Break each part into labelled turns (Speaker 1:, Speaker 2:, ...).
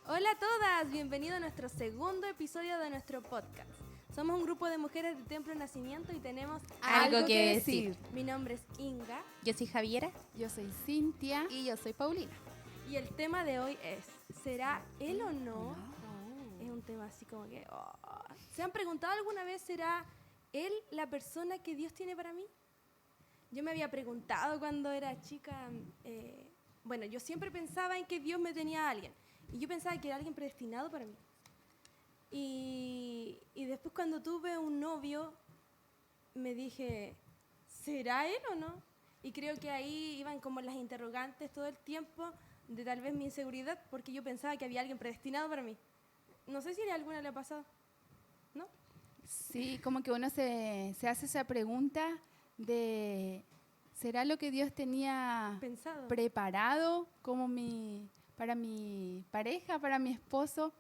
Speaker 1: Hola a todas, bienvenidos a nuestro segundo episodio de nuestro podcast. Somos un grupo de mujeres de Templo Nacimiento y tenemos
Speaker 2: Algo que decir.
Speaker 1: Mi nombre es Inga
Speaker 2: Yo soy Javiera.
Speaker 3: Yo soy Cintia.
Speaker 2: Y yo soy Paulina.
Speaker 1: y el tema de hoy es ¿será él o no? Es un tema así como que... ¿Se han preguntado alguna vez, ¿será él la persona que Dios tiene para mí? Yo me había preguntado cuando era chica, bueno, yo siempre pensaba en que Dios me tenía a alguien. Y yo pensaba que era alguien predestinado para mí. Y después cuando tuve un novio, me dije, ¿será él o no? Y creo que ahí iban como las interrogantes todo el tiempo de tal vez mi inseguridad, porque yo pensaba que había alguien predestinado para mí. No sé si a alguna le ha pasado, ¿no?
Speaker 3: Sí, como que uno se hace esa pregunta de ¿será lo que Dios tenía
Speaker 1: Pensado.
Speaker 3: preparado como para mi pareja, para mi esposo?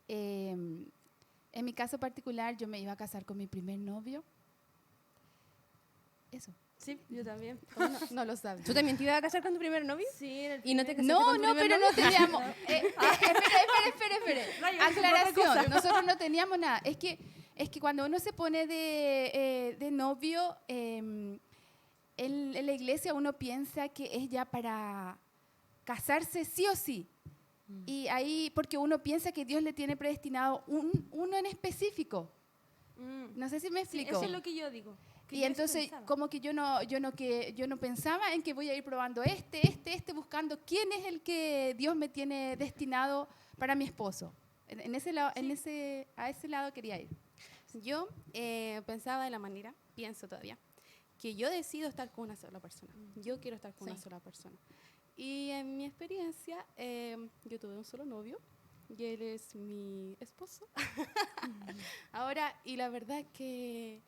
Speaker 3: En mi caso particular, yo me iba a casar con mi primer novio. Eso.
Speaker 1: Sí, yo también.
Speaker 3: No lo sabes.
Speaker 2: ¿Tú también te ibas a casar con tu primer novio?
Speaker 1: Sí, era el
Speaker 2: ¿Y no te
Speaker 1: primer-
Speaker 2: casaste
Speaker 3: No,
Speaker 2: con tu
Speaker 3: no,
Speaker 2: primer
Speaker 3: pero
Speaker 2: novio?
Speaker 3: no teníamos. Espere.
Speaker 1: Rayos, otra
Speaker 3: Aclaración.
Speaker 1: cosa.
Speaker 3: Nosotros no teníamos nada. Es que cuando uno se pone de novio, en la iglesia uno piensa que es ya para casarse sí o sí. Y ahí, porque uno piensa que Dios le tiene predestinado uno en específico. No sé si me
Speaker 1: Sí,
Speaker 3: explico.
Speaker 1: eso es lo que yo digo. que
Speaker 3: Y
Speaker 1: yo eso
Speaker 3: entonces,
Speaker 1: pensaba.
Speaker 3: como que yo no pensaba en que voy a ir probando buscando quién es el que Dios me tiene destinado para mi esposo. En ese lado, a ese lado quería ir.
Speaker 4: Yo pensaba de la manera, pienso todavía, que yo decido estar con una sola persona. Yo quiero estar con una sola persona. Y en mi experiencia, yo tuve un solo novio y él es mi esposo. Ahora, y la verdad es que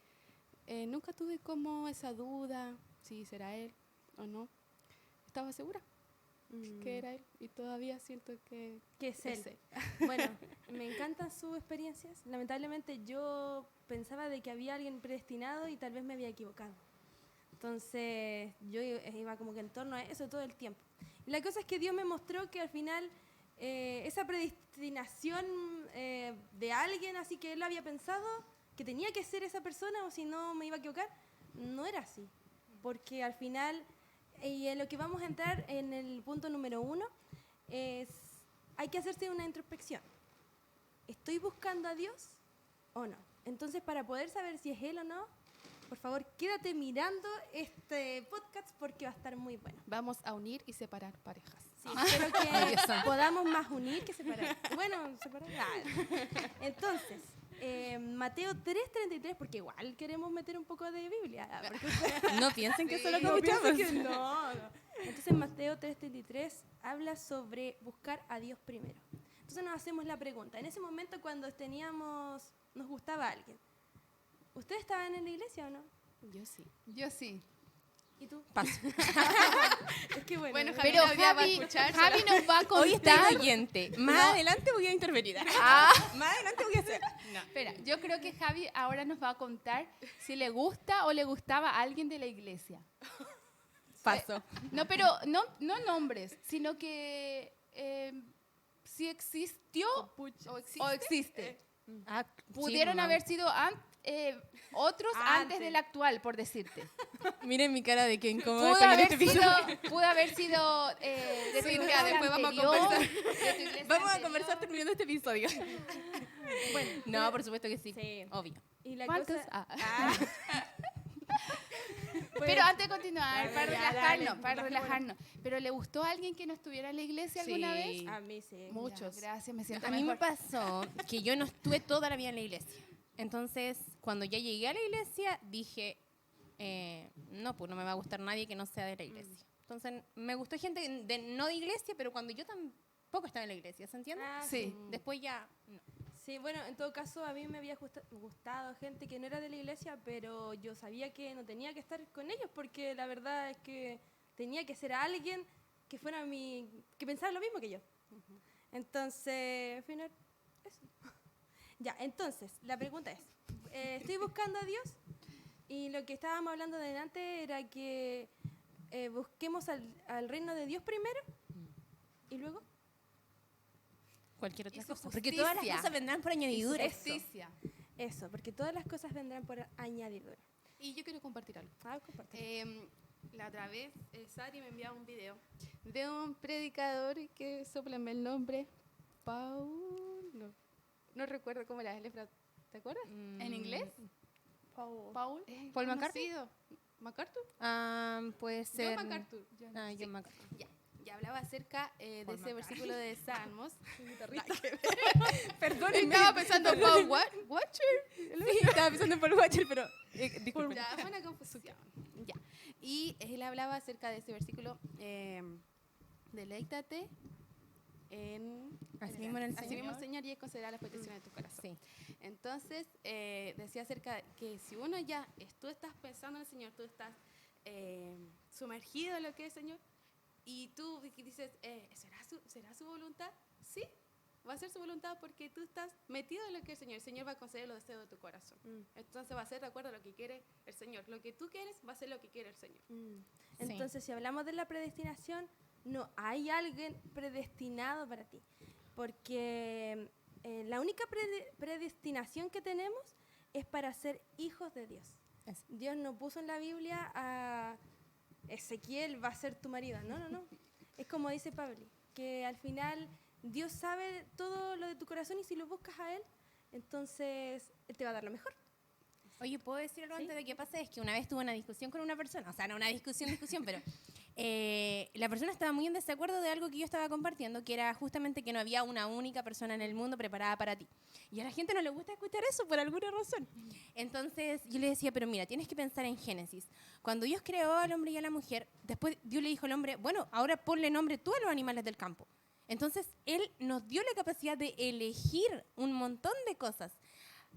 Speaker 4: nunca tuve como esa duda si será él o no. Estaba segura que era él y todavía siento que
Speaker 1: Que es él. Bueno, me encantan sus experiencias. Lamentablemente yo pensaba de que había alguien predestinado y tal vez me había equivocado. Entonces yo iba como que en torno a eso todo el tiempo. Y la cosa es que Dios me mostró que al final esa predestinación de alguien así que él había pensado que tenía que ser esa persona o si no me iba a equivocar, no era así. Porque al final, y en lo que vamos a entrar en el punto número 1, es hay que hacerse una introspección. ¿Estoy buscando a Dios o no? Entonces, para poder saber si es Él o no, por favor, quédate mirando este podcast porque va a estar muy bueno.
Speaker 4: vamos a unir y separar parejas.
Speaker 1: Sí, espero que podamos más unir que separar. Bueno, separar. Entonces, Mateo 3:33, porque igual queremos meter un poco de Biblia. Porque
Speaker 2: No piensen que solo
Speaker 1: no piensen
Speaker 2: escuchamos.
Speaker 1: que no. Entonces Mateo 3:33 habla sobre buscar a Dios primero. Entonces nos hacemos la pregunta. En ese momento cuando nos gustaba alguien, ¿ustedes estaban en la iglesia o no?
Speaker 4: Yo sí.
Speaker 3: Yo sí.
Speaker 1: ¿Y tú?
Speaker 2: Paso.
Speaker 1: Es que bueno.
Speaker 4: Bueno,
Speaker 3: Pero
Speaker 4: Javier hoy día va a escuchar
Speaker 3: Javi nos va a
Speaker 2: Hoy
Speaker 3: contar.
Speaker 2: estoy oyente. Más adelante voy a intervenir. Más adelante voy a hacer. No.
Speaker 3: Espera, yo creo que Javi ahora nos va a contar si le gusta o le gustaba a alguien de la iglesia.
Speaker 2: Paso.
Speaker 3: No, pero no nombres, sino que si existió o existe.
Speaker 2: Ah,
Speaker 3: Pudieron
Speaker 2: sí,
Speaker 3: haber sido otros antes del actual, por decirte.
Speaker 2: Miren mi cara de que incómoda
Speaker 3: Pudo
Speaker 2: con
Speaker 3: haber
Speaker 2: este episodio.
Speaker 3: sido de tu
Speaker 4: Sí,
Speaker 3: iglesia
Speaker 4: después vamos a
Speaker 3: anterior,
Speaker 4: conversar.
Speaker 3: de tu iglesia
Speaker 2: Vamos a
Speaker 3: anterior.
Speaker 2: conversar terminando este episodio.
Speaker 1: Bueno,
Speaker 2: No, por supuesto que sí.
Speaker 1: Sí.
Speaker 2: Obvio.
Speaker 1: y la
Speaker 3: ¿Cuántos?
Speaker 1: cosa...
Speaker 3: Pero antes de continuar,
Speaker 1: Dale,
Speaker 3: para
Speaker 1: ya,
Speaker 3: relajarnos,
Speaker 1: dale,
Speaker 3: para
Speaker 1: bueno.
Speaker 3: relajarnos. ¿Pero le gustó a alguien que no estuviera en la iglesia alguna
Speaker 2: Sí.
Speaker 3: vez?
Speaker 1: A mí sí.
Speaker 3: Muchos. Gracias, me siento
Speaker 2: A mí me
Speaker 3: mejor.
Speaker 2: pasó que yo no estuve toda la vida en la iglesia. Entonces, cuando ya llegué a la iglesia, dije, no, pues no me va a gustar nadie que no sea de la iglesia. Entonces, me gustó gente no de iglesia, pero cuando yo tampoco estaba en la iglesia, ¿se entiende?
Speaker 1: Ah,
Speaker 3: Sí.
Speaker 2: Después ya, no.
Speaker 1: Sí, bueno, en todo caso a mí me había gustado gente que no era de la iglesia, pero yo sabía que no tenía que estar con ellos porque la verdad es que tenía que ser alguien que fuera que pensara lo mismo que yo. Entonces, al final, eso. Ya, entonces, la pregunta es, estoy buscando a Dios y lo que estábamos hablando delante era que busquemos al reino de Dios primero y luego...
Speaker 2: cualquier otra
Speaker 3: Y su
Speaker 2: cosa. Porque todas las
Speaker 3: justicia.
Speaker 2: cosas vendrán por añadidura.
Speaker 3: Justicia.
Speaker 1: Eso, porque todas las cosas vendrán por añadidura.
Speaker 4: Y yo quiero compartir algo.
Speaker 1: A ver, comparte.
Speaker 4: La otra vez, Sari me enviaba un video de un predicador que, sóplame el nombre, no recuerdo cómo era, ¿te acuerdas?
Speaker 3: ¿En inglés?
Speaker 1: Paul.
Speaker 3: Paul.
Speaker 2: ¿Paul McCartney?
Speaker 4: ¿MacArthur?
Speaker 2: Puede ser.
Speaker 4: John MacArthur.
Speaker 2: John MacArthur.
Speaker 4: Ya hablaba acerca de ese versículo de Salmos.
Speaker 2: Perdón,
Speaker 4: Estaba pensando en Paul Watcher.
Speaker 2: Sí, estaba pensando en Paul Watcher, pero. Disculpen.
Speaker 4: Ya, fue una confusión. Ya. Y él hablaba acerca de ese versículo. Deleítate en.
Speaker 2: Así mismo en el
Speaker 4: Así mismo,
Speaker 2: Señor.
Speaker 4: Señor, y Él concederá las peticiones de tu corazón.
Speaker 2: Sí.
Speaker 4: Entonces, decía acerca de que si uno ya, tú estás pensando en el Señor, tú estás sumergido en lo que es el Señor, y tú dices, ¿será su voluntad? Sí, va a ser su voluntad porque tú estás metido en lo que es el Señor. El Señor va a conceder los deseos de tu corazón. Entonces va a ser de acuerdo a lo que quiere el Señor. Lo que tú quieres va a ser lo que quiere el Señor.
Speaker 1: Entonces, si hablamos de la predestinación, no hay alguien predestinado para ti. Porque la única predestinación que tenemos es para ser hijos de Dios.
Speaker 2: Eso.
Speaker 1: Dios no puso en la Biblia a Ezequiel va a ser tu marido. No, no, no. Es como dice Pablo, que al final Dios sabe todo lo de tu corazón y si lo buscas a Él, entonces Él te va a dar lo mejor.
Speaker 2: Oye, ¿puedo decir algo
Speaker 1: Sí.
Speaker 2: antes de que pase? Es que una vez tuve una discusión con una persona, o sea, no una discusión, pero la persona estaba muy en desacuerdo de algo que yo estaba compartiendo, que era justamente que no había una única persona en el mundo preparada para ti. Y a la gente no le gusta escuchar eso por alguna razón. Entonces yo le decía, pero mira, tienes que pensar en Génesis. Cuando Dios creó al hombre y a la mujer, después Dios le dijo al hombre, bueno, ahora ponle nombre tú a los animales del campo. Entonces Él nos dio la capacidad de elegir un montón de cosas.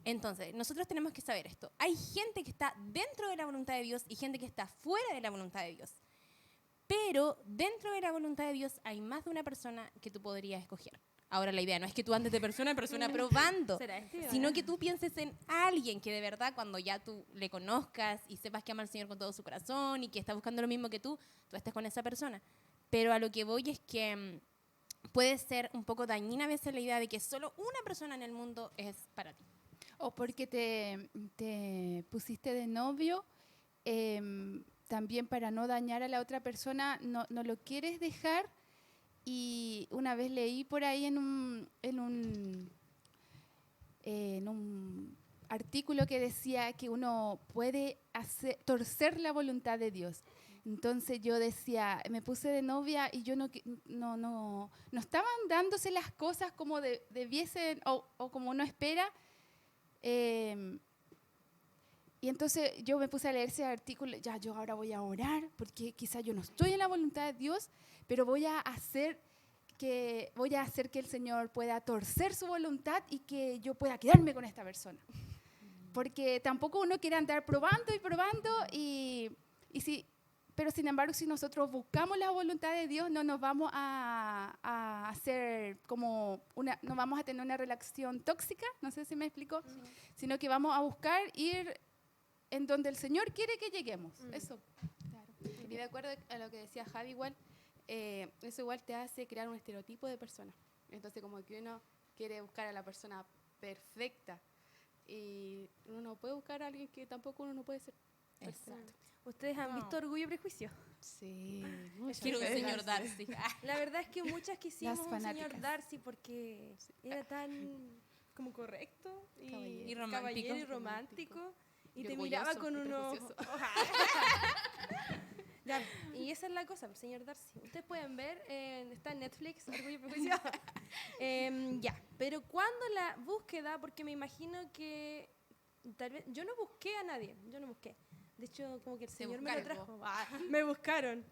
Speaker 2: Entonces, nosotros tenemos que saber esto. Hay gente que está dentro de la voluntad de Dios y gente que está fuera de la voluntad de Dios. Pero dentro de la voluntad de Dios hay más de una persona que tú podrías escoger. Ahora la idea no es que tú andes de persona en persona probando,
Speaker 1: ¿Será este?
Speaker 2: sino que tú pienses en alguien que de verdad cuando ya tú le conozcas y sepas que ama al Señor con todo su corazón y que está buscando lo mismo que tú estés con esa persona. Pero a lo que voy es que puede ser un poco dañina a veces la idea de que solo una persona en el mundo es para ti.
Speaker 3: O porque te pusiste de novio, también para no dañar a la otra persona, no lo quieres dejar. Y una vez leí por ahí en un artículo que decía que uno puede torcer la voluntad de Dios. Entonces yo decía, me puse de novia y yo no estaban dándose las cosas como debiesen o como uno espera. Y entonces yo me puse a leer ese artículo, ya yo ahora voy a orar, porque quizá yo no estoy en la voluntad de Dios, pero voy a hacer que el Señor pueda torcer su voluntad y que yo pueda quedarme con esta persona. Porque tampoco uno quiere andar probando y probando, pero sin embargo, si nosotros buscamos la voluntad de Dios, no nos vamos a hacer no vamos a tener una relación tóxica, no sé si me explico, sino que vamos a buscar ir en donde el Señor quiere que lleguemos. Eso.
Speaker 4: Claro. Y de acuerdo a lo que decía Javi, igual, eso igual te hace crear un estereotipo de persona. Entonces, como que uno quiere buscar a la persona perfecta y uno no puede buscar a alguien que tampoco uno no puede ser.
Speaker 2: Exacto.
Speaker 1: ¿Ustedes han
Speaker 2: No.
Speaker 1: visto Orgullo y Prejuicio?
Speaker 4: Sí.
Speaker 2: Quiero un señor Darcy.
Speaker 1: La verdad es que muchas quisimos
Speaker 3: Las
Speaker 1: un señor
Speaker 3: fanáticas.
Speaker 1: Darcy porque era tan como correcto y
Speaker 2: Romántico.
Speaker 1: caballero y romántico y te
Speaker 4: orgulloso,
Speaker 1: miraba con
Speaker 4: y
Speaker 1: unos
Speaker 4: prejuicioso.
Speaker 1: Ya, y esa es la cosa, el señor Darcy. Ustedes pueden ver, está en Netflix, Orgullo y Prejuicio. Ya, pero cuando la búsqueda, porque me imagino que tal vez yo no busqué a nadie, yo no busqué. De hecho, como que el Señor me lo
Speaker 4: buscaron,
Speaker 1: trajo. Me buscaron.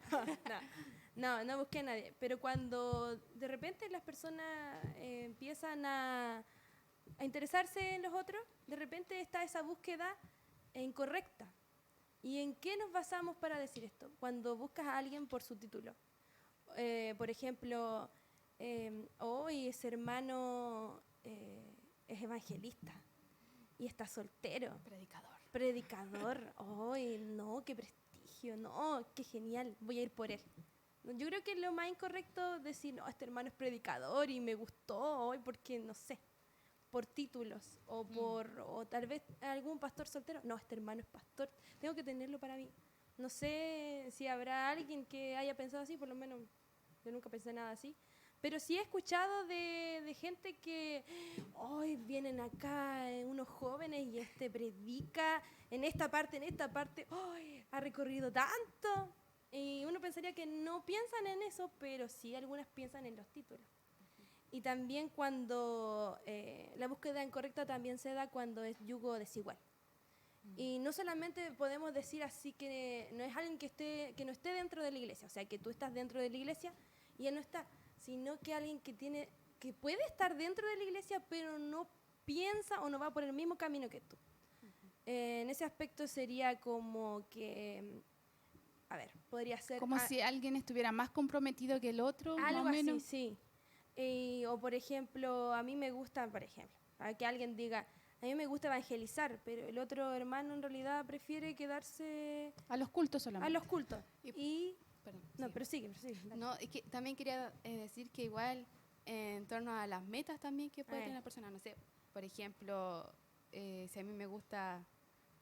Speaker 1: No busqué a nadie. Pero cuando de repente las personas empiezan a interesarse en los otros, de repente está esa búsqueda incorrecta. ¿Y en qué nos basamos para decir esto? Cuando buscas a alguien por su título. Por ejemplo, hoy ese hermano es evangelista y está soltero. Predicador. ¡Ay, no! ¡Qué prestigio! ¡No! ¡Qué genial! Voy a ir por él. Yo creo que es lo más incorrecto decir, no, este hermano es predicador y me gustó hoy porque, no sé, por títulos o tal vez algún pastor soltero. No, este hermano es pastor, tengo que tenerlo para mí. No sé si habrá alguien que haya pensado así, por lo menos yo nunca pensé nada así. Pero sí he escuchado de gente que hoy vienen acá unos jóvenes y este predica en esta parte, ¡ay! Ha recorrido tanto. Y uno pensaría que no piensan en eso, pero sí algunas piensan en los títulos. Y también cuando la búsqueda incorrecta también se da cuando es yugo desigual. Y no solamente podemos decir así que no es alguien que no esté dentro de la iglesia, o sea, que tú estás dentro de la iglesia y él no está, sino que alguien que puede estar dentro de la iglesia, pero no piensa o no va por el mismo camino que tú. En ese aspecto sería como que, a ver, podría ser...
Speaker 3: Como si alguien estuviera más comprometido que el otro, más
Speaker 1: algo
Speaker 3: o menos.
Speaker 1: así, sí. O por ejemplo, a mí me gusta, por ejemplo, para que alguien diga, a mí me gusta evangelizar, pero el otro hermano en realidad prefiere quedarse
Speaker 3: A los cultos solamente.
Speaker 1: a los cultos. Y
Speaker 4: Perdón,
Speaker 1: no,
Speaker 4: sí.
Speaker 1: pero sigue. Dale.
Speaker 4: No, es que también quería decir que igual en torno a las metas también que puede tener la persona, no sé, por ejemplo, si a mí me gusta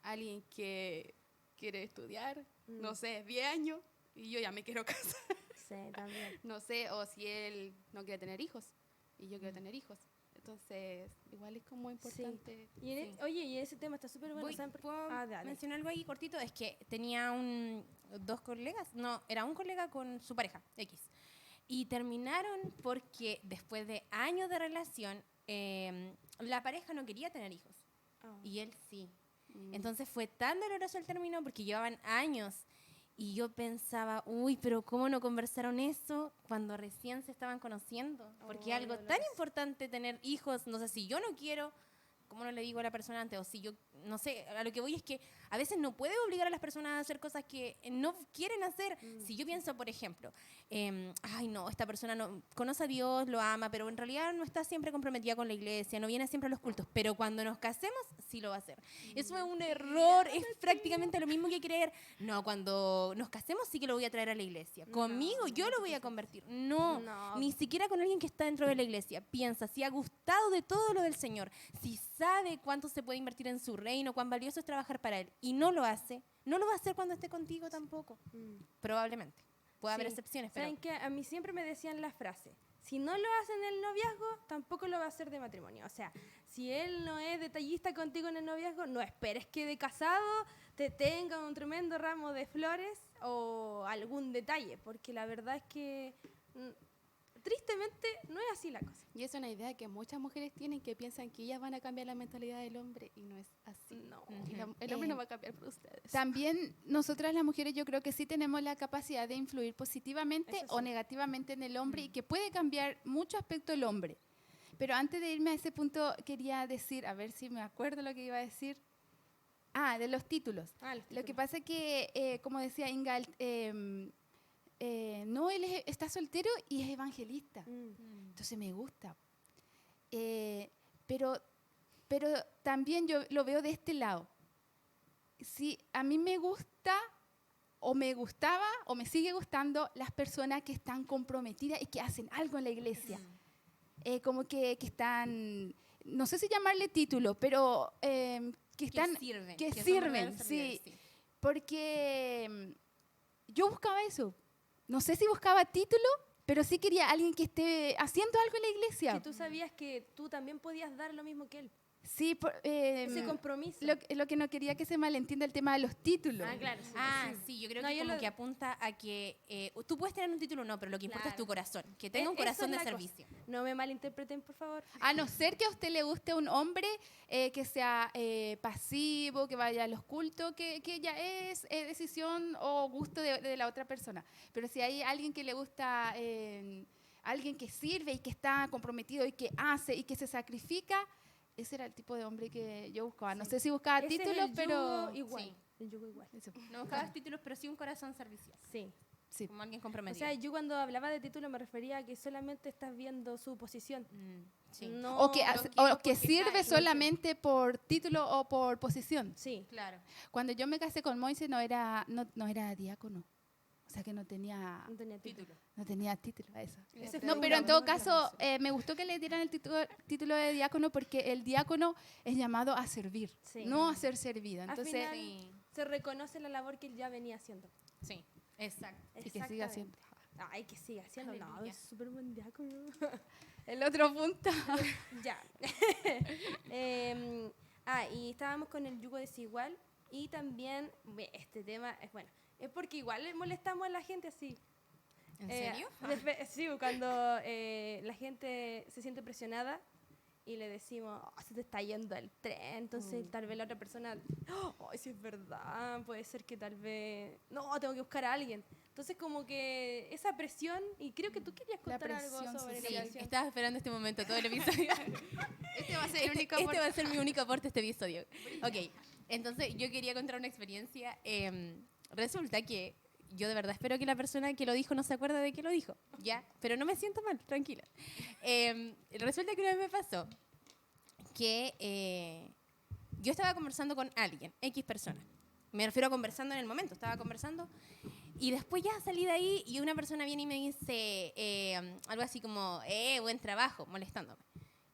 Speaker 4: alguien que quiere estudiar, no sé, 10 años y yo ya me quiero casar,
Speaker 1: Sí, también.
Speaker 4: no sé, o si él no quiere tener hijos y yo quiero tener hijos. Entonces, igual es como importante.
Speaker 1: Y oye, y ese tema está súper bueno. ¿Saben por-
Speaker 2: ¿Puedo
Speaker 1: dale.
Speaker 2: mencionar algo ahí cortito? Es que tenía dos colegas, no, era un colega con su pareja, X. Y terminaron porque después de años de relación, la pareja no quería tener hijos.
Speaker 1: Ah.
Speaker 2: Y él sí. Entonces fue tan doloroso el término porque llevaban años. Y yo pensaba, uy, pero ¿cómo no conversaron eso cuando recién se estaban conociendo? Porque es algo tan importante tener hijos, no sé, si yo no quiero, ¿cómo no le digo a la persona antes? O si yo, no sé, a lo que voy es que a veces no puede obligar a las personas a hacer cosas que no quieren hacer. Si yo pienso, por ejemplo, ay no, esta persona no conoce a Dios, lo ama, pero en realidad no está siempre comprometida con la iglesia, no viene siempre a los cultos, pero cuando nos casemos, sí lo va a hacer. Eso es un error, es prácticamente lo mismo que creer, no, cuando nos casemos sí que lo voy a traer a la iglesia. Conmigo yo lo voy a convertir. No, ni siquiera con alguien que está dentro de la iglesia. Piensa, si ha gustado de todo lo del Señor, si sabe cuánto se puede invertir en su reino, cuán valioso es trabajar para Él, y no lo hace, no lo va a hacer cuando esté contigo tampoco. Probablemente. Puede haber
Speaker 1: Sí.
Speaker 2: excepciones, pero...
Speaker 1: ¿Saben qué? A mí siempre me decían la frase, si no lo hace en el noviazgo, tampoco lo va a hacer de matrimonio. O sea, si él no es detallista contigo en el noviazgo, no esperes que de casado te tenga un tremendo ramo de flores o algún detalle, porque la verdad es que tristemente no es así la cosa.
Speaker 4: Y es una idea que muchas mujeres tienen, que piensan que ellas van a cambiar la mentalidad del hombre y no es así.
Speaker 1: No.
Speaker 4: Y el hombre no va a cambiar por ustedes.
Speaker 3: También nosotras las mujeres yo creo que sí tenemos la capacidad de influir positivamente
Speaker 1: Eso
Speaker 3: o
Speaker 1: sí.
Speaker 3: negativamente en el hombre y que puede cambiar mucho aspecto del hombre. Pero antes de irme a ese punto quería decir, a ver si me acuerdo lo que iba a decir. Ah, de los títulos. Lo que pasa es que, como decía Inga, no, él está soltero y es evangelista. Entonces me gusta. Pero también yo lo veo de este lado. Si a mí me gusta o me gustaba o me sigue gustando las personas que están comprometidas y que hacen algo en la iglesia. Como que están, no sé si llamarle título, pero que están...
Speaker 2: sirven.
Speaker 3: que
Speaker 2: son
Speaker 3: sirven,
Speaker 2: verdaderos
Speaker 3: sí.
Speaker 2: servidores,
Speaker 3: Porque yo buscaba eso. No sé si buscaba título, pero sí quería alguien que esté haciendo algo en la iglesia.
Speaker 1: Que tú sabías que tú también podías dar lo mismo que él.
Speaker 3: Sí,
Speaker 1: Ese compromiso.
Speaker 3: lo que no quería que se malentienda el tema de los títulos.
Speaker 1: Ah, claro. Sí,
Speaker 2: Sí, yo creo
Speaker 1: No,
Speaker 2: que
Speaker 1: yo
Speaker 2: como
Speaker 1: lo-
Speaker 2: que apunta a que tú puedes tener un título o no, pero lo que importa es tu corazón, que tenga un
Speaker 1: Esa
Speaker 2: corazón
Speaker 1: es
Speaker 2: de
Speaker 1: la cosa.
Speaker 2: servicio.
Speaker 1: No me malinterpreten, por favor.
Speaker 3: A no ser que a usted le guste un hombre que sea pasivo, que vaya a los cultos, que ya es decisión o gusto de la otra persona. Pero si hay alguien que le gusta, alguien que sirve y que está comprometido y que hace y que se sacrifica, ese era el tipo de hombre que yo buscaba. No sé si buscaba
Speaker 1: Ese es
Speaker 3: títulos,
Speaker 1: el
Speaker 3: pero...
Speaker 1: yugo igual.
Speaker 2: Sí.
Speaker 1: El yugo igual.
Speaker 3: Eso.
Speaker 2: No buscabas títulos, pero sí un corazón servicial,
Speaker 1: Sí.
Speaker 3: Sí.
Speaker 2: como alguien
Speaker 1: O
Speaker 2: comprometido.
Speaker 1: sea, yo cuando hablaba de título me refería a que solamente estás viendo su posición.
Speaker 2: Sí.
Speaker 1: No,
Speaker 3: O que,
Speaker 2: lo
Speaker 3: hace-
Speaker 2: quiero
Speaker 3: o que
Speaker 2: porque
Speaker 3: sirve
Speaker 2: sabe.
Speaker 3: solamente por título o por posición.
Speaker 1: Sí.
Speaker 2: Claro.
Speaker 3: Cuando yo me casé con Moise no era diácono. O sea que no tenía
Speaker 1: No tenía título.
Speaker 3: título a eso.
Speaker 1: Ese
Speaker 3: No,
Speaker 1: fue
Speaker 3: pero en
Speaker 1: una
Speaker 3: todo
Speaker 1: buena
Speaker 3: caso,
Speaker 1: razón.
Speaker 3: me gustó que le dieran el título de diácono porque el diácono es llamado a servir,
Speaker 1: Sí.
Speaker 3: no a ser servido.
Speaker 1: Al
Speaker 3: Entonces,
Speaker 1: final
Speaker 2: Sí.
Speaker 1: se reconoce la labor que él ya venía haciendo.
Speaker 2: Sí, exacto.
Speaker 3: y que siga haciendo.
Speaker 1: Ay, que siga haciendo. No,
Speaker 2: Aleluya.
Speaker 1: es súper buen diácono.
Speaker 3: El otro punto.
Speaker 1: Ya. Y estábamos con el yugo desigual y también este tema es bueno. Es porque igual le molestamos a la gente así.
Speaker 2: ¿En serio?
Speaker 1: Sí, cuando la gente se siente presionada y le decimos, "Oh, se te está yendo el tren", entonces tal vez la otra persona, "Ay, sí es verdad, puede ser que tal vez, no, tengo que buscar a alguien". Entonces como que esa presión, y creo que tú querías
Speaker 3: La
Speaker 1: contar algo
Speaker 3: presión
Speaker 1: sobre
Speaker 2: Sí,
Speaker 1: la presión.
Speaker 2: estaba esperando este momento todo el episodio.
Speaker 4: Este va a ser el único
Speaker 2: Este va a ser mi único aporte a este episodio. Ok, entonces yo quería contar una experiencia. Resulta que yo de verdad espero que la persona que lo dijo no se acuerde de que lo dijo, ¿ya? Pero no me siento mal, tranquila. Resulta que una vez me pasó que yo estaba conversando con alguien, X persona. Me refiero a conversando en el momento, estaba conversando. Y después ya salí de ahí y una persona viene y me dice algo así como, buen trabajo, molestándome.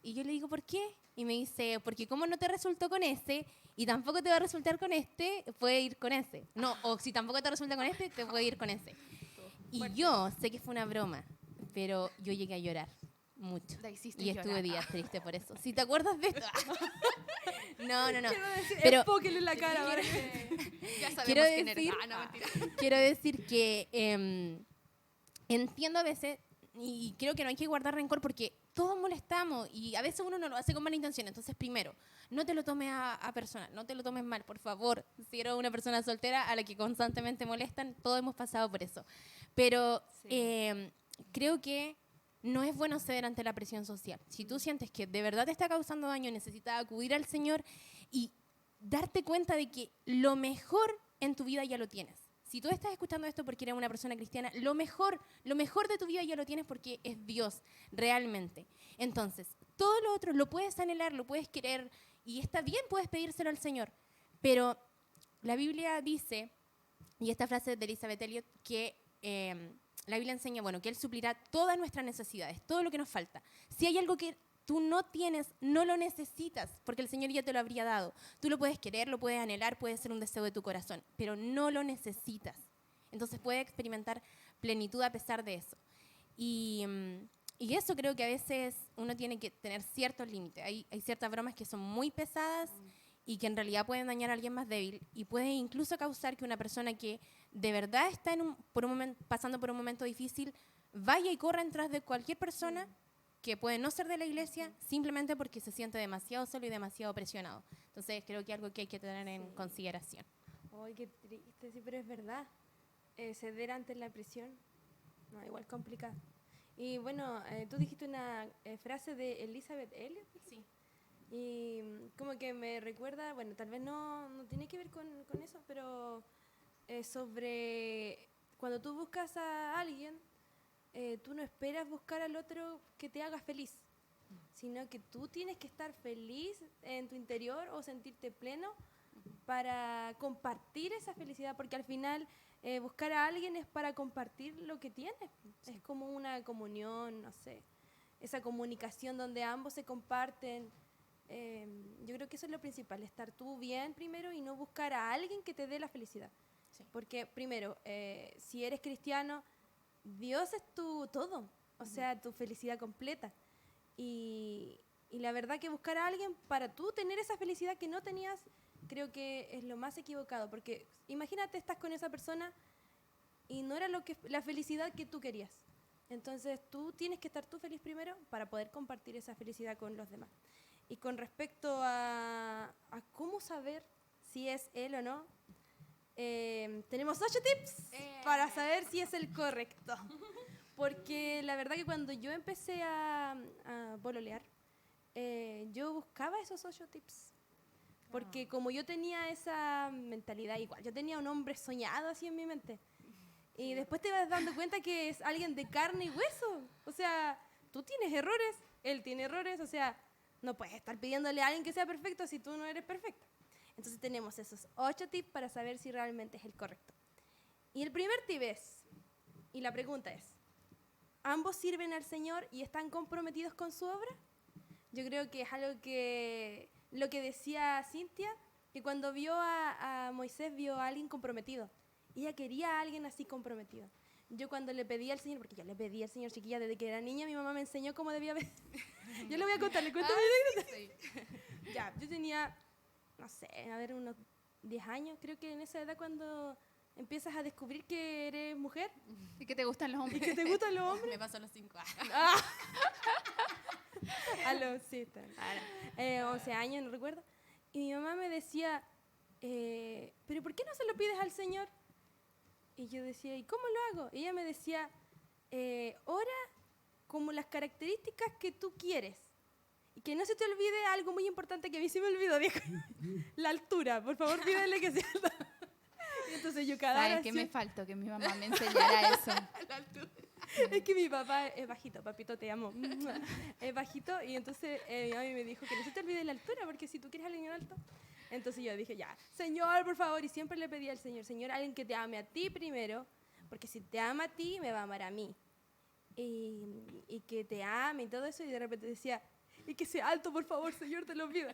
Speaker 2: Y yo le digo, ¿por qué? Y me dice, porque como no te resultó con ese y tampoco te va a resultar con este, puede ir con ese. No, o si tampoco te resulta con este, te puede ir con ese. Y yo sé que fue una broma, pero yo llegué a llorar mucho.
Speaker 3: La hiciste
Speaker 2: Y estuve
Speaker 3: llorar.
Speaker 2: días triste por eso. Si te acuerdas de esto. No.
Speaker 1: Quiero decir,
Speaker 2: Pero
Speaker 1: espóquenle la cara. ahora.
Speaker 4: Ya sabemos
Speaker 2: quiero
Speaker 4: quién eres.
Speaker 2: decir,
Speaker 4: No, mentira.
Speaker 2: quiero decir que entiendo a veces, y creo que no hay que guardar rencor porque todos molestamos y a veces uno no lo hace con mala intención. Entonces, primero, no te lo tomes a personal, no te lo tomes mal, por favor. Si eres una persona soltera a la que constantemente molestan, todos hemos pasado por eso. Pero creo que no es bueno ceder ante la presión social. Si tú sientes que de verdad te está causando daño, necesitas acudir al Señor y darte cuenta de que lo mejor en tu vida ya lo tienes. Si tú estás escuchando esto porque eres una persona cristiana, lo mejor de tu vida ya lo tienes porque es Dios, realmente. Entonces, todo lo otro lo puedes anhelar, lo puedes querer y está bien, puedes pedírselo al Señor. Pero la Biblia dice, y esta frase de Elizabeth Elliot, que la Biblia enseña, bueno, que Él suplirá todas nuestras necesidades, todo lo que nos falta. Si hay algo que tú no tienes, no lo necesitas, porque el Señor ya te lo habría dado. Tú lo puedes querer, lo puedes anhelar, puede ser un deseo de tu corazón, pero no lo necesitas. Entonces puedes experimentar plenitud a pesar de eso. Y eso creo que a veces uno tiene que tener ciertos límites. Hay ciertas bromas que son muy pesadas y que en realidad pueden dañar a alguien más débil y pueden incluso causar que una persona que de verdad está pasando por un momento difícil vaya y corra tras de cualquier persona que puede no ser de la iglesia simplemente porque se siente demasiado solo y demasiado presionado. Entonces creo que es algo que hay que tener en consideración.
Speaker 1: Ay, qué triste, sí, pero es verdad. Ceder ante la presión, no, igual complicado. Y bueno, tú dijiste una frase de Elizabeth Elliot.
Speaker 2: Sí.
Speaker 1: Y como que me recuerda, bueno, tal vez no tiene que ver con eso, pero sobre cuando tú buscas a alguien, tú no esperas buscar al otro que te haga feliz, sino que tú tienes que estar feliz en tu interior o sentirte pleno para compartir esa felicidad, porque al final buscar a alguien es para compartir lo que tienes. Sí. Es como una comunión, no sé, esa comunicación donde ambos se comparten. Yo creo que eso es lo principal, estar tú bien primero y no buscar a alguien que te dé la felicidad. Sí. Porque primero, si eres cristiano, Dios es tu todo, o sea, tu felicidad completa. Y la verdad que buscar a alguien para tú tener esa felicidad que no tenías, creo que es lo más equivocado. Porque imagínate, estás con esa persona y no era la felicidad que tú querías. Entonces tú tienes que estar tú feliz primero para poder compartir esa felicidad con los demás. Y con respecto a cómo saber si es él o no, tenemos 8 tips para saber si es el correcto. Porque la verdad que cuando yo empecé a pololear, yo buscaba esos 8 tips. Porque como yo tenía esa mentalidad igual, yo tenía un hombre soñado así en mi mente. Y después te vas dando cuenta que es alguien de carne y hueso. O sea, tú tienes errores, él tiene errores, o sea, no puedes estar pidiéndole a alguien que sea perfecto si tú no eres perfecta. Entonces tenemos esos 8 tips para saber si realmente es el correcto. Y el primer tip es, Y la pregunta es, ¿ambos sirven al Señor y están comprometidos con su obra? Yo creo que es algo que, lo que decía Cintia, que cuando vio a Moisés vio a alguien comprometido. Ella quería a alguien así comprometido. Yo cuando le pedí al Señor, porque yo le pedí al Señor chiquilla desde que era niña, mi mamá me enseñó cómo debía ver. Yo le voy a contar, le cuento mi anécdota. Ya, yo tenía, no sé, a ver, unos 10 años, creo que en esa edad cuando empiezas a descubrir que eres mujer
Speaker 3: ¿Y que te gustan los
Speaker 1: y
Speaker 3: hombres?
Speaker 1: que te gustan los hombres.
Speaker 2: Me pasó a los 5 años.
Speaker 1: A los, sí, está bien. 11 años, no recuerdo. Y mi mamá me decía, ¿pero por qué no se lo pides al Señor? Y yo decía, ¿y cómo lo hago? Y ella me decía, ora como las características que tú quieres. Y que no se te olvide algo muy importante que a mí sí me olvidó, dijo. La altura, por favor, pídele que sea alta. Y entonces yo cada
Speaker 3: ¿Saben
Speaker 1: hora
Speaker 3: qué
Speaker 1: hacía-
Speaker 3: me faltó? Que mi mamá me enseñara eso.
Speaker 1: Es que mi papá es bajito, papito, te amo. Es bajito y entonces mi mamá me dijo que no se te olvide la altura, porque si tú quieres a alguien alto. Entonces yo dije, ya, Señor, por favor, y siempre le pedí al Señor, Señor, alguien que te ame a ti primero, porque si te ama a ti, me va a amar a mí. Y que te ame y todo eso, y de repente decía, y que sea alto, por favor, Señor, te lo pido.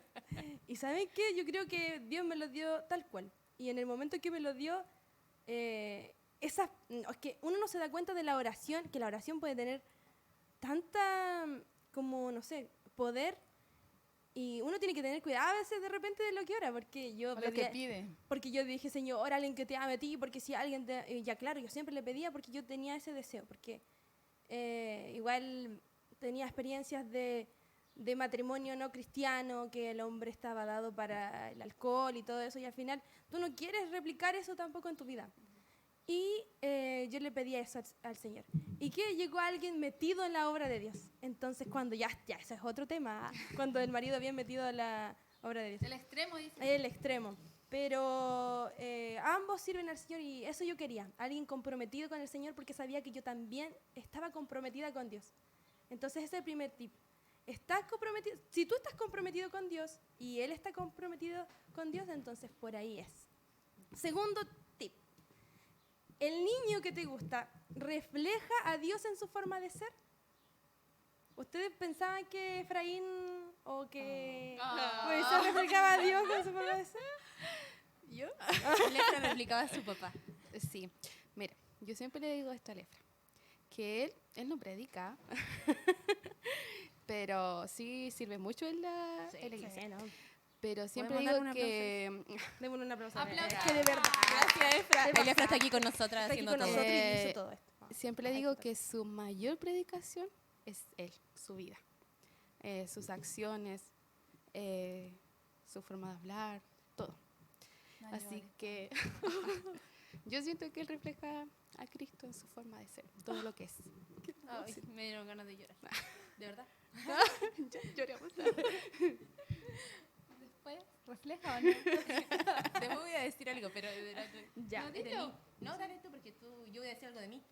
Speaker 1: Y ¿saben qué? Yo creo que Dios me lo dio tal cual. Y en el momento que me lo dio, es que uno no se da cuenta de la oración, que la oración puede tener tanta, como, no sé, poder, y uno tiene que tener cuidado a veces de repente de lo que ora, porque yo
Speaker 3: O lo que
Speaker 1: pedía-
Speaker 3: pide.
Speaker 1: porque yo dije, Señor, alguien que te ame a ti, porque si alguien te... y ya claro, yo siempre le pedía porque yo tenía ese deseo, porque igual tenía experiencias de matrimonio no cristiano, que el hombre estaba dado para el alcohol y todo eso, y al final tú no quieres replicar eso tampoco en tu vida. Y yo le pedía eso al Señor. Y que llegó alguien metido en la obra de Dios. Entonces cuando ya ese es otro tema, cuando el marido bien metido en la obra de Dios.
Speaker 3: El extremo dice.
Speaker 1: El extremo. Pero ambos sirven al Señor y eso yo quería. Alguien comprometido con el Señor porque sabía que yo también estaba comprometida con Dios. Entonces ese es el primer tip. ¿Estás comprometido? Si tú estás comprometido con Dios y él está comprometido con Dios, entonces por ahí es. Segundo tip. ¿El niño que te gusta refleja a Dios en su forma de ser? ¿Ustedes pensaban que Efraín o que Moisés reflejaba a Dios en su forma de ser?
Speaker 4: ¿Yo?
Speaker 2: Lefra replicaba a su papá.
Speaker 4: Sí. Mira, yo siempre le digo esto a Lefra, que él no predica, pero sí sirve mucho en la iglesia.
Speaker 1: Sí, no.
Speaker 4: Pero siempre
Speaker 2: ¿Podemos
Speaker 4: digo
Speaker 2: dar un
Speaker 4: que...
Speaker 1: Démosle un aplauso.
Speaker 3: Aplausos.
Speaker 1: Es que de verdad.
Speaker 2: Gracias, Efra.
Speaker 1: Te
Speaker 2: Lefra está aquí con nosotras
Speaker 1: Está aquí
Speaker 2: haciendo
Speaker 1: con
Speaker 2: todo.
Speaker 1: nosotros y hizo todo esto.
Speaker 4: Siempre le digo que su mayor predicación es él, su vida, sus acciones, su forma de hablar, todo. Así que yo siento que él refleja a Cristo en su forma de ser, todo lo que es.
Speaker 2: Ay, me dieron ganas de llorar. ¿De verdad?
Speaker 4: Lloramos.
Speaker 3: Después, ¿refleja o no?
Speaker 2: Te voy a decir algo, pero...
Speaker 1: Ya.
Speaker 2: No, de mí. No, dale tú, porque yo voy a decir algo de mí.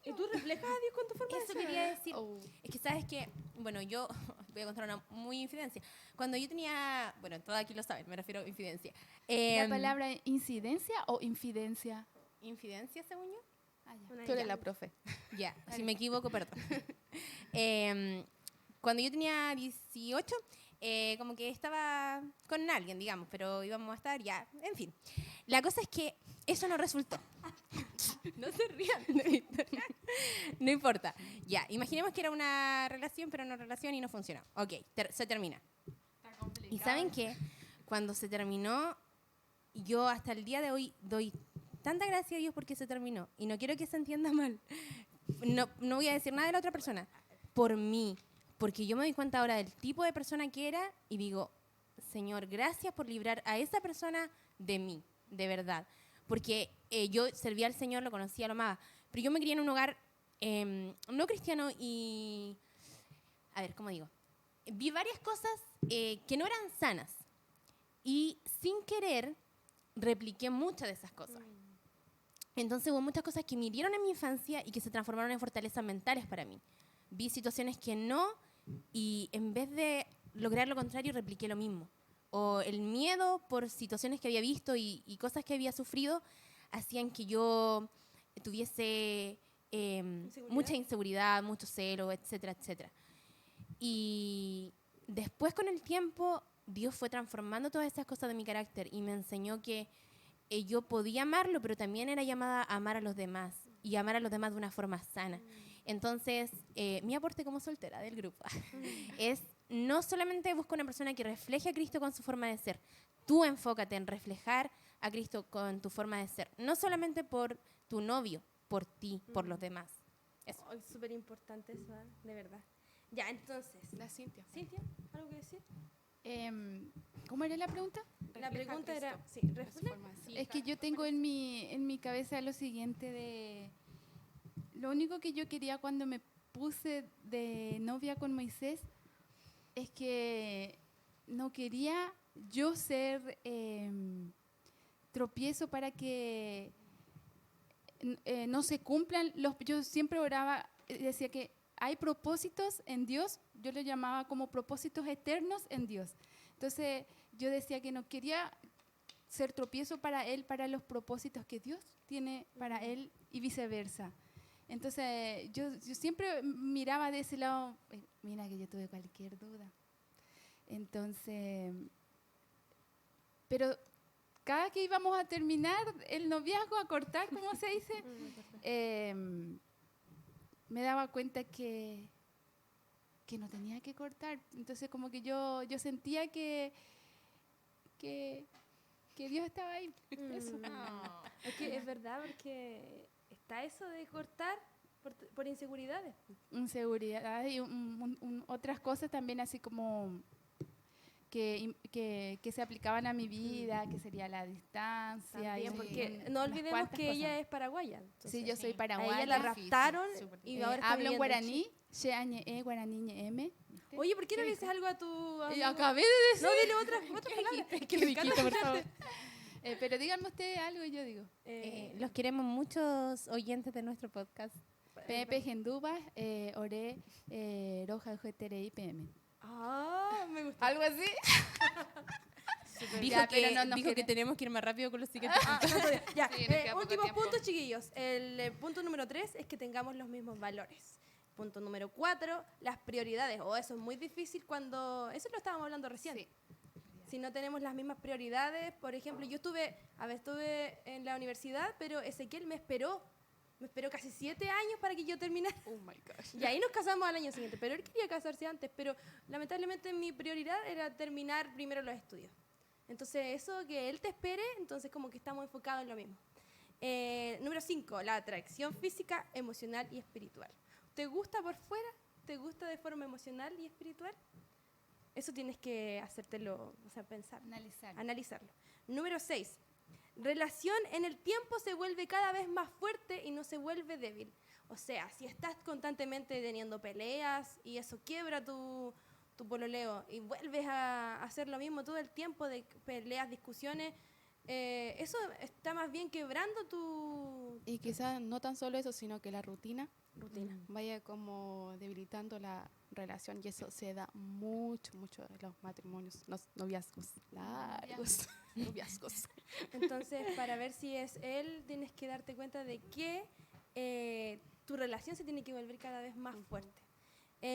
Speaker 1: ¿Y tú reflejas a Dios con tu forma de
Speaker 2: Eso
Speaker 1: ser?
Speaker 2: quería decir.
Speaker 4: Oh.
Speaker 2: Es que sabes que, bueno, yo voy a contar una muy infidencia. Cuando yo tenía, bueno, todos aquí lo saben, me refiero a infidencia.
Speaker 3: ¿La palabra incidencia o infidencia?
Speaker 2: Infidencia, según yo.
Speaker 3: Ah, ya.
Speaker 1: Una
Speaker 4: Tú eres
Speaker 1: ya.
Speaker 4: la profe.
Speaker 2: Ya, si me equivoco, perdón. Cuando yo tenía 18, como que estaba con alguien, digamos, pero íbamos a estar ya, en fin. La cosa es que eso no resultó. No se rían de mí. No importa. Ya, imaginemos que era una relación, pero no relación y no funcionó. Ok, se termina. ¿Y saben qué? Cuando se terminó, yo hasta el día de hoy doy tanta gracia a Dios porque se terminó. Y no quiero que se entienda mal. No voy a decir nada de la otra persona. Por mí. Porque yo me doy cuenta ahora del tipo de persona que era y digo, Señor, gracias por librar a esa persona de mí, de verdad. Porque yo servía al Señor, lo conocía, lo amaba. Pero yo me crié en un hogar no cristiano y... A ver, ¿cómo digo? Vi varias cosas que no eran sanas. Y sin querer repliqué muchas de esas cosas. Entonces hubo muchas cosas que me hirieron en mi infancia y que se transformaron en fortalezas mentales para mí. Vi situaciones que no y en vez de lograr lo contrario repliqué lo mismo. O el miedo por situaciones que había visto y cosas que había sufrido hacían que yo tuviese mucha inseguridad, mucho celo, etcétera, etcétera. Y después con el tiempo, Dios fue transformando todas esas cosas de mi carácter y me enseñó que yo podía amarlo, pero también era llamada a amar a los demás y amar a los demás de una forma sana. Entonces, mi aporte como soltera del grupo es no solamente buscar una persona que refleje a Cristo con su forma de ser. Tú enfócate en reflejar a Cristo con tu forma de ser. No solamente por tu novio, por ti, por los demás. Eso.
Speaker 1: Es súper importante eso, de verdad. Ya, entonces.
Speaker 4: La Cintia.
Speaker 1: Cintia, ¿algo que decir?
Speaker 3: ¿Cómo era la pregunta?
Speaker 1: La pregunta era, sí,
Speaker 4: Su
Speaker 1: refleja.
Speaker 4: forma de ser.
Speaker 3: Es que yo tengo en mi cabeza lo siguiente de... Lo único que yo quería cuando me puse de novia con Moisés es que no quería yo ser tropiezo para que no se cumplan los... Yo siempre oraba, decía que hay propósitos en Dios, yo lo llamaba como propósitos eternos en Dios. Entonces yo decía que no quería ser tropiezo para él, para los propósitos que Dios tiene para él y viceversa. Entonces yo siempre miraba de ese lado, mira que yo tuve cualquier duda. Entonces, pero cada que íbamos a terminar el noviazgo, a cortar, como se dice, me daba cuenta que no tenía que cortar. Entonces como que yo sentía que Dios estaba ahí. Eso.
Speaker 1: Es que es verdad, porque está eso de cortar por inseguridades.
Speaker 3: Inseguridad y otras cosas también así como que se aplicaban a mi vida, que sería la distancia.
Speaker 1: También,
Speaker 3: y
Speaker 1: porque no
Speaker 3: unas
Speaker 1: olvidemos
Speaker 3: cuantas
Speaker 1: que
Speaker 3: cosas.
Speaker 1: ella es paraguaya. Entonces,
Speaker 3: Sí, yo soy
Speaker 1: a
Speaker 3: paraguaya.
Speaker 1: ella la raptaron
Speaker 2: súper
Speaker 1: y ahora está
Speaker 3: hablo en
Speaker 1: viviendo en
Speaker 3: guaraní, Sheañe, guaraní, ñe, ¿viste?
Speaker 1: Oye, ¿por qué no
Speaker 3: ¿Qué
Speaker 1: le dices algo a tu
Speaker 3: Y
Speaker 1: amigo?
Speaker 3: acabé de decir.
Speaker 1: No, dile otra palabra.
Speaker 3: ¿Qué dijiste, por favor? Pero díganme ustedes algo y yo digo.
Speaker 2: Los queremos muchos oyentes de nuestro podcast.
Speaker 3: Pepe Gendubas, Ore, Roja, GTRI, PM.
Speaker 1: Ah, me gusta.
Speaker 3: ¿Algo así?
Speaker 2: Dijo,
Speaker 3: Ya,
Speaker 2: que,
Speaker 3: pero no nos
Speaker 2: dijo que
Speaker 3: queda-
Speaker 2: tenemos que ir más rápido con los siguientes.
Speaker 1: Ah, no, todavía. Ya,
Speaker 4: Sí, nos queda poco
Speaker 1: último
Speaker 4: tiempo.
Speaker 1: punto, chiquillos. El punto número 3 es que tengamos los mismos valores. Punto número 4, las prioridades. Eso es muy difícil cuando... Eso lo estábamos hablando recién.
Speaker 4: Sí.
Speaker 1: Si no tenemos las mismas prioridades, por ejemplo, yo estuve en la universidad, pero Ezequiel me esperó casi 7 años para que yo terminara.
Speaker 4: Oh my gosh.
Speaker 1: Y ahí nos casamos al año siguiente, pero él quería casarse antes, pero lamentablemente mi prioridad era terminar primero los estudios. Entonces eso, que él te espere, entonces como que estamos enfocados en lo mismo. Número 5, la atracción física, emocional y espiritual. ¿Te gusta por fuera? ¿Te gusta de forma emocional y espiritual? Eso tienes que hacértelo, o sea, pensar, analizarlo. Número 6, relación en el tiempo se vuelve cada vez más fuerte y no se vuelve débil. O sea, si estás constantemente teniendo peleas y eso quiebra tu pololeo y vuelves a hacer lo mismo todo el tiempo de peleas, discusiones, eso está más bien quebrando tu
Speaker 4: Y quizás no tan solo eso, sino que la rutina
Speaker 1: rutina.
Speaker 4: vaya como debilitando la relación y eso se da mucho en los matrimonios, los noviazgos largos. Noviazgos.
Speaker 1: Entonces, para ver si es él, tienes que darte cuenta de que tu relación se tiene que volver cada vez más fuerte.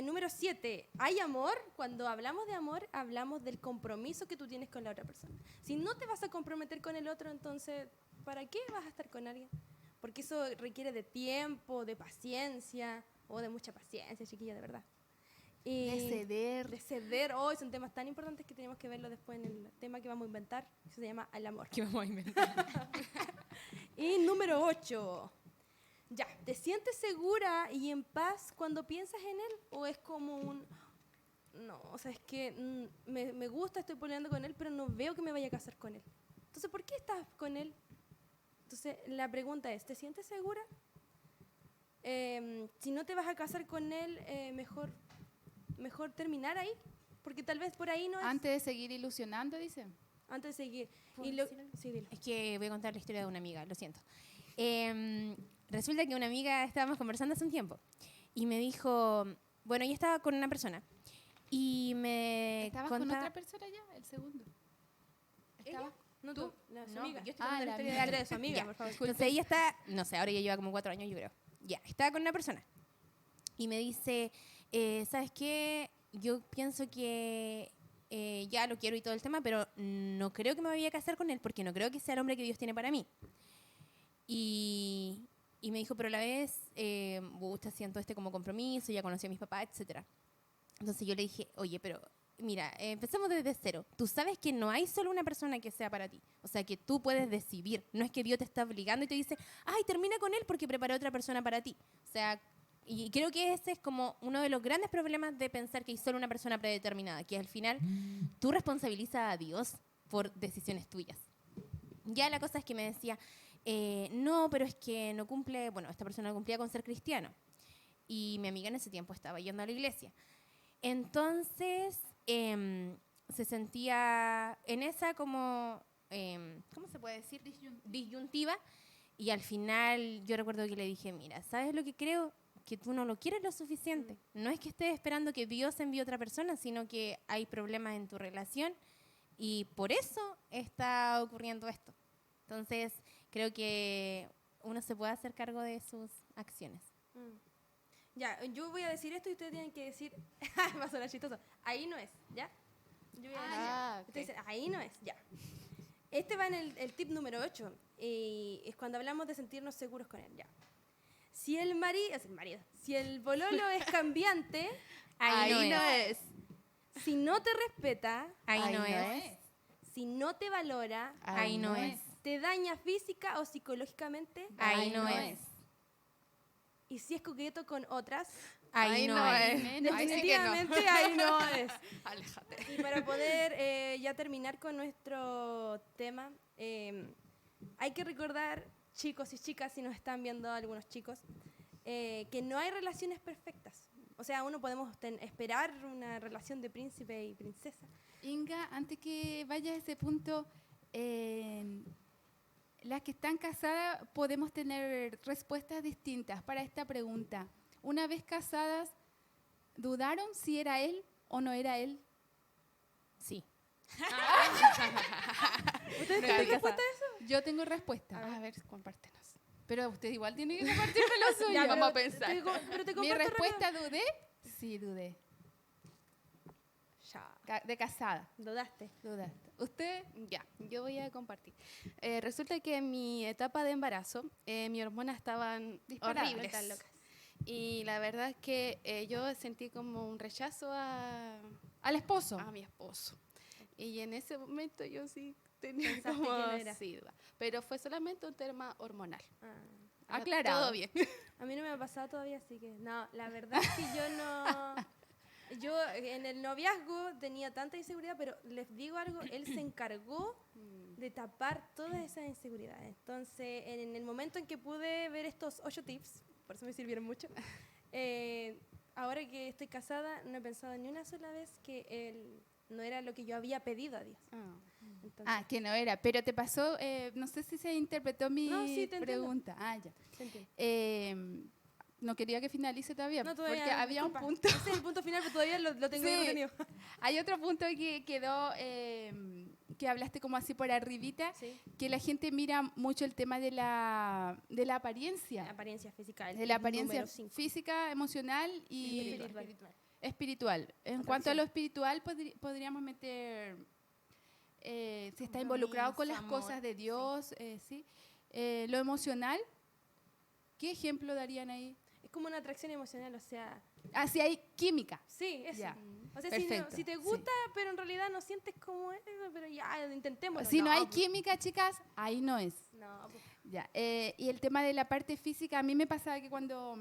Speaker 1: Número 7, ¿hay amor? Cuando hablamos de amor, hablamos del compromiso que tú tienes con la otra persona. Si no te vas a comprometer con el otro, entonces, ¿para qué vas a estar con alguien? Porque eso requiere de tiempo, de paciencia, o de mucha paciencia, chiquilla, de verdad. Y
Speaker 3: De ceder.
Speaker 1: de ceder. Hoy son temas tan importantes que tenemos que verlo después en el tema que vamos a inventar, que se llama el amor.
Speaker 2: ¿Qué vamos a inventar?
Speaker 1: Y número 8. Ya, ¿te sientes segura y en paz cuando piensas en él? ¿O es como un... No, o sea, es que me gusta, estoy peleando con él, pero no veo que me vaya a casar con él. Entonces, ¿por qué estás con él? Entonces, la pregunta es, ¿te sientes segura? Si no te vas a casar con él, mejor terminar ahí, porque tal vez por ahí no es...
Speaker 3: Antes de seguir ilusionando, dice.
Speaker 1: Antes de seguir.
Speaker 2: ¿Puedo
Speaker 1: Y lo,
Speaker 2: decir algo?
Speaker 1: sí, dilo.
Speaker 2: Es que voy a contar la historia de una amiga, lo siento. Resulta que una amiga estábamos conversando hace un tiempo y me dijo, bueno, ella estaba con una persona y me
Speaker 3: ¿Estabas con
Speaker 2: contaba...
Speaker 3: otra persona ya? El segundo. ¿Estabas?
Speaker 1: No
Speaker 3: ¿Tú?
Speaker 1: tú, la su
Speaker 2: No,
Speaker 1: amiga.
Speaker 2: yo estoy
Speaker 3: Ah,
Speaker 2: contando la
Speaker 3: la
Speaker 2: historia de
Speaker 1: La
Speaker 2: alguien.
Speaker 1: historia de su amiga,
Speaker 2: Ya.
Speaker 1: por favor.
Speaker 2: Entonces ella está, no sé, ahora ya lleva como 4 años, yo creo. ya, estaba con una persona y me dice, ¿sabes qué? Yo pienso que ya lo quiero y todo el tema, pero no creo que me vaya a casar con él porque no creo que sea el hombre que Dios tiene para mí. Y me dijo, pero a la vez, siento como compromiso, ya conocí a mis papás, etcétera. Entonces yo le dije, oye, pero mira, empezamos desde cero. Tú sabes que no hay solo una persona que sea para ti. O sea, que tú puedes decidir. No es que Dios te está obligando y te dice, ay, termina con él porque preparó otra persona para ti. O sea, y creo que ese es como uno de los grandes problemas de pensar que hay solo una persona predeterminada, que al final tú responsabilizas a Dios por decisiones tuyas. Ya la cosa es que me decía, no, pero es que no cumple, bueno, esta persona no cumplía con ser cristiano. Y mi amiga en ese tiempo estaba yendo a la iglesia. Entonces, se sentía en esa como, ¿cómo se puede decir? Disyuntiva. Y al final yo recuerdo que le dije, mira, ¿sabes lo que creo? Que tú no lo quieres lo suficiente. No es que estés esperando que Dios envíe a otra persona, sino que hay problemas en tu relación y por eso está ocurriendo esto. Entonces, creo que uno se puede hacer cargo de sus acciones.
Speaker 1: Ya, yo voy a decir esto y ustedes tienen que decir, va a sonar chistoso, ahí no es, ¿ya? Yo voy a decir, ustedes dicen, ahí no es, ya. Este va en el tip número 8, y es cuando hablamos de sentirnos seguros con él, ya. Si el marido, si el pololo es cambiante,
Speaker 2: Ahí no es.
Speaker 1: Si no te respeta,
Speaker 2: Ahí no es.
Speaker 1: Si no te valora,
Speaker 2: Ahí no es.
Speaker 1: te daña física o psicológicamente,
Speaker 2: Ahí no es.
Speaker 1: y si es coqueto con otras,
Speaker 2: Ahí no es.
Speaker 1: definitivamente ahí no es.
Speaker 4: Aléjate.
Speaker 1: Y para poder ya terminar con nuestro tema, hay que recordar, chicos y chicas, si nos están viendo algunos chicos, que no hay relaciones perfectas. O sea, uno podemos esperar una relación de príncipe y princesa.
Speaker 3: Inga, antes que vaya a ese punto, las que están casadas podemos tener respuestas distintas para esta pregunta. Una vez casadas, ¿dudaron si era él o no era él?
Speaker 2: Sí.
Speaker 1: ¿Ustedes tienen respuesta a eso?
Speaker 3: Yo tengo respuesta.
Speaker 4: A ver, compártenos.
Speaker 3: Pero usted igual tiene que compartirme lo suyo.
Speaker 1: Ya,
Speaker 4: vamos a pensar.
Speaker 1: Pero te
Speaker 3: Mi
Speaker 1: comparto
Speaker 3: respuesta, ¿dudé? Sí, dudé.
Speaker 1: Ya,
Speaker 3: De casada.
Speaker 1: dudaste.
Speaker 3: Dudaste. ¿Usted?
Speaker 4: Ya, yo voy a compartir. Resulta que en mi etapa de embarazo, mis hormonas estaban
Speaker 3: Disparadas.
Speaker 4: horribles.
Speaker 1: Están locas.
Speaker 4: Y la verdad es que yo sentí como un rechazo
Speaker 3: Al esposo.
Speaker 4: a mi esposo. Y en ese momento yo sí tenía
Speaker 1: Pensaste
Speaker 4: como
Speaker 1: que no era.
Speaker 4: sí, duda. Pero fue solamente un tema hormonal.
Speaker 3: Aclarado.
Speaker 4: Todo bien.
Speaker 1: A mí no me ha pasado todavía, así que no, la verdad es que yo no... Yo en el noviazgo tenía tanta inseguridad, pero les digo algo, él se encargó de tapar todas esas inseguridades. Entonces, en el momento en que pude ver estos 8 tips, por eso me sirvieron mucho, ahora que estoy casada, no he pensado ni una sola vez que él no era lo que yo había pedido a Dios. Entonces,
Speaker 3: Que no era. Pero te pasó, no sé si se interpretó mi
Speaker 1: No, sí, te entiendo.
Speaker 3: pregunta. Ya.
Speaker 1: ¿se entiende?
Speaker 3: No quería que finalice todavía,
Speaker 1: No, todavía,
Speaker 3: porque había
Speaker 1: disculpa.
Speaker 3: un punto.
Speaker 1: Ese es el punto final, pero todavía lo tengo
Speaker 3: Sí.
Speaker 1: retenido.
Speaker 3: Hay otro punto que quedó, que hablaste como así por arribita,
Speaker 1: Sí.
Speaker 3: que la gente mira mucho el tema de la apariencia.
Speaker 1: La apariencia física.
Speaker 3: De la apariencia
Speaker 1: número 5.
Speaker 3: física, emocional y espiritual. En cuanto a lo espiritual, podríamos meter, si está involucrado con las
Speaker 2: Compromiso,
Speaker 3: cosas
Speaker 2: amor,
Speaker 3: de Dios, ¿sí? Lo emocional, ¿qué ejemplo darían ahí?
Speaker 1: Es como una atracción emocional, o sea...
Speaker 3: Si hay química.
Speaker 1: Sí, eso.
Speaker 3: Ya.
Speaker 1: O sea,
Speaker 3: Perfecto,
Speaker 1: si te
Speaker 3: sí.
Speaker 1: gusta, pero en realidad no sientes como eso, pero ya, intentemos.
Speaker 3: Si no hay química, chicas, ahí no es.
Speaker 1: No, pues,
Speaker 3: Ya. Y el tema de la parte física, a mí me pasaba que cuando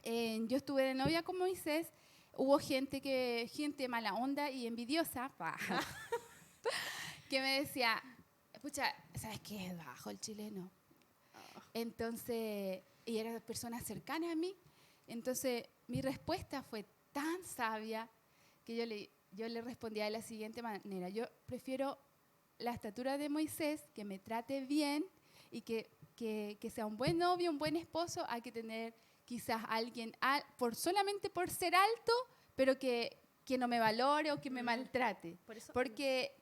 Speaker 3: yo estuve de novia con Moisés, hubo gente mala onda y envidiosa, que me decía, pucha, ¿sabes qué? Es bajo el chileno. Entonces, y eran personas cercanas a mí. Entonces, mi respuesta fue tan sabia que yo le respondía de la siguiente manera. Yo prefiero la estatura de Moisés, que me trate bien y que sea un buen novio, un buen esposo, a que tener quizás alguien solamente por ser alto, pero que no me valore o que me maltrate.
Speaker 1: por eso,
Speaker 3: Porque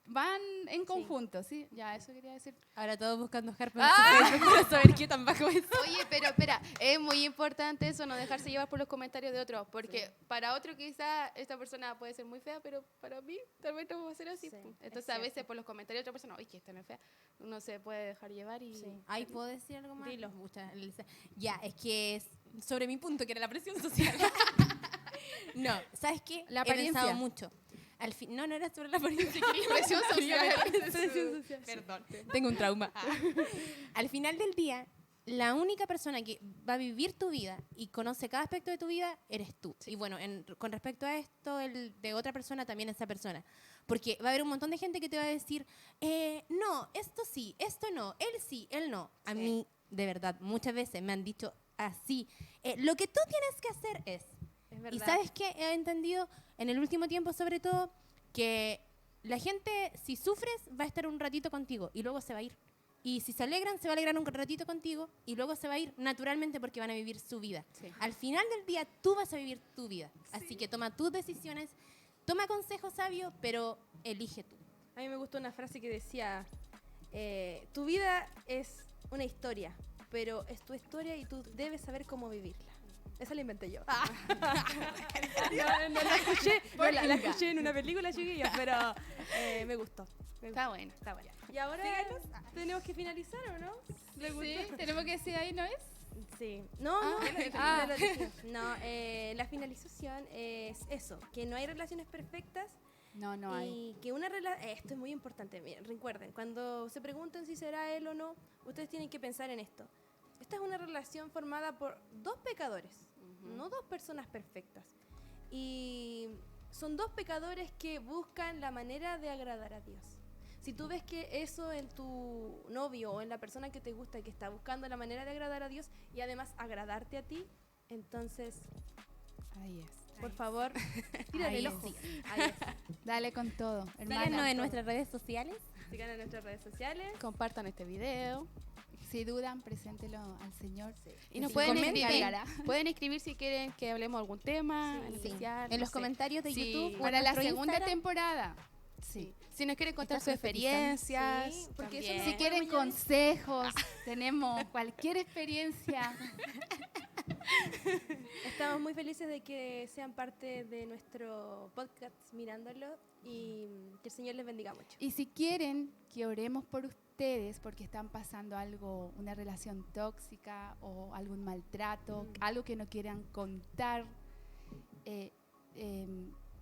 Speaker 3: van en conjunto, ¿sí? Ya, eso quería decir.
Speaker 2: Ahora todos buscando Harper en su Facebook para saber qué tan bajo es.
Speaker 4: Oye, pero espera, es muy importante eso, no dejarse llevar por los comentarios de otros, porque para otro quizá esta persona puede ser muy fea, pero para mí tal vez no va a ser así.
Speaker 1: Sí,
Speaker 4: po.
Speaker 1: es
Speaker 4: Entonces a veces
Speaker 1: cierto.
Speaker 4: por los comentarios de otra persona, oye, que esta no es fea, uno se puede dejar llevar y...
Speaker 1: Sí.
Speaker 2: Ay, ¿puedo decir algo más?
Speaker 1: Dilo.
Speaker 2: Pucha, ya, es que es sobre mi punto, que era la presión social. No, ¿sabes qué?
Speaker 3: La
Speaker 2: He pensado
Speaker 3: apariencia.
Speaker 2: mucho. No, no era sobre la apariencia.
Speaker 4: Presión social.
Speaker 1: Presión social.
Speaker 2: Perdón, tengo un trauma. Al final del día, la única persona que va a vivir tu vida y conoce cada aspecto de tu vida eres tú. Y bueno, con respecto a esto, el de otra persona también esa persona. Porque va a haber un montón de gente que te va a decir, no, esto sí, esto no, él sí, él no. A mí, de verdad, muchas veces me han dicho así, lo que tú tienes que hacer es...
Speaker 1: Es verdad.
Speaker 2: Y ¿sabes qué? He entendido en el último tiempo, sobre todo, que la gente, si sufres, va a estar un ratito contigo y luego se va a ir. Y si se alegran, se va a alegrar un ratito contigo y luego se va a ir naturalmente porque van a vivir su vida.
Speaker 4: Sí.
Speaker 2: Al final del día, tú vas a vivir tu vida. Así que toma tus decisiones, toma consejos sabios, pero elige tú.
Speaker 1: A mí me gustó una frase que decía, tu vida es una historia, pero es tu historia y tú debes saber cómo vivirla. Esa la inventé yo. No la escuché, la escuché en una película, chiquillos, pero me gustó.
Speaker 4: Está bueno, está bueno.
Speaker 1: Y ahora tenemos que finalizar, ¿o no? ¿Le gustó?
Speaker 3: Sí, tenemos que decir ahí, ¿no es?
Speaker 1: Sí. No,
Speaker 3: Ah.
Speaker 1: ya lo dije. No, la finalización es eso, que no hay relaciones perfectas.
Speaker 3: No, no hay.
Speaker 1: Y que una relación, esto es muy importante, miren, recuerden, cuando se pregunten si será él o no, ustedes tienen que pensar en esto. Esta es una relación formada por dos pecadores, no dos personas perfectas. Y son dos pecadores que buscan la manera de agradar a Dios. Si tú ves que eso en tu novio o en la persona que te gusta, que está buscando la manera de agradar a Dios y además agradarte a ti, entonces,
Speaker 3: Ahí es.
Speaker 1: por favor, tírale el
Speaker 2: Ahí
Speaker 1: ojo.
Speaker 2: sí.
Speaker 1: Ahí es.
Speaker 3: Dale con todo,
Speaker 2: Síganos
Speaker 3: hermana.
Speaker 2: en nuestras redes sociales.
Speaker 1: Sigan en nuestras redes sociales.
Speaker 4: Compartan este video.
Speaker 3: Si dudan, preséntelo al Señor.
Speaker 4: Y nos
Speaker 3: Sí,
Speaker 4: pueden
Speaker 3: comenten.
Speaker 4: escribir, pueden escribir si quieren que hablemos algún tema en
Speaker 2: Sí.
Speaker 4: especial.
Speaker 2: En
Speaker 4: no
Speaker 2: los
Speaker 4: sé.
Speaker 2: comentarios de
Speaker 4: Sí.
Speaker 2: YouTube. o en
Speaker 3: Para la
Speaker 2: nuestro
Speaker 3: segunda
Speaker 2: Instagram.
Speaker 3: temporada.
Speaker 4: Sí. Si nos quieren contar
Speaker 2: ¿Estás
Speaker 4: sus experiencias,
Speaker 1: Sí, porque eso
Speaker 4: también.
Speaker 3: Si quieren consejos, tenemos cualquier experiencia.
Speaker 1: Estamos muy felices de que sean parte de nuestro podcast mirándolo y que el Señor les bendiga mucho.
Speaker 3: Y si quieren que oremos por ustedes porque están pasando algo, una relación tóxica o algún maltrato, algo que no quieran contar,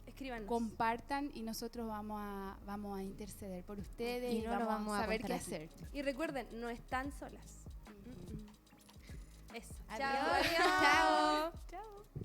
Speaker 1: Escríbanos.
Speaker 3: compartan y nosotros vamos a interceder por ustedes
Speaker 2: Y
Speaker 3: y,
Speaker 2: no lo
Speaker 3: vamos
Speaker 2: vamos
Speaker 3: a
Speaker 2: a
Speaker 3: saber qué
Speaker 2: contar
Speaker 3: hacer.
Speaker 1: Y recuerden, no están solas. Eso.
Speaker 2: Adiós.
Speaker 1: Chao.
Speaker 2: Chao.
Speaker 1: Chao.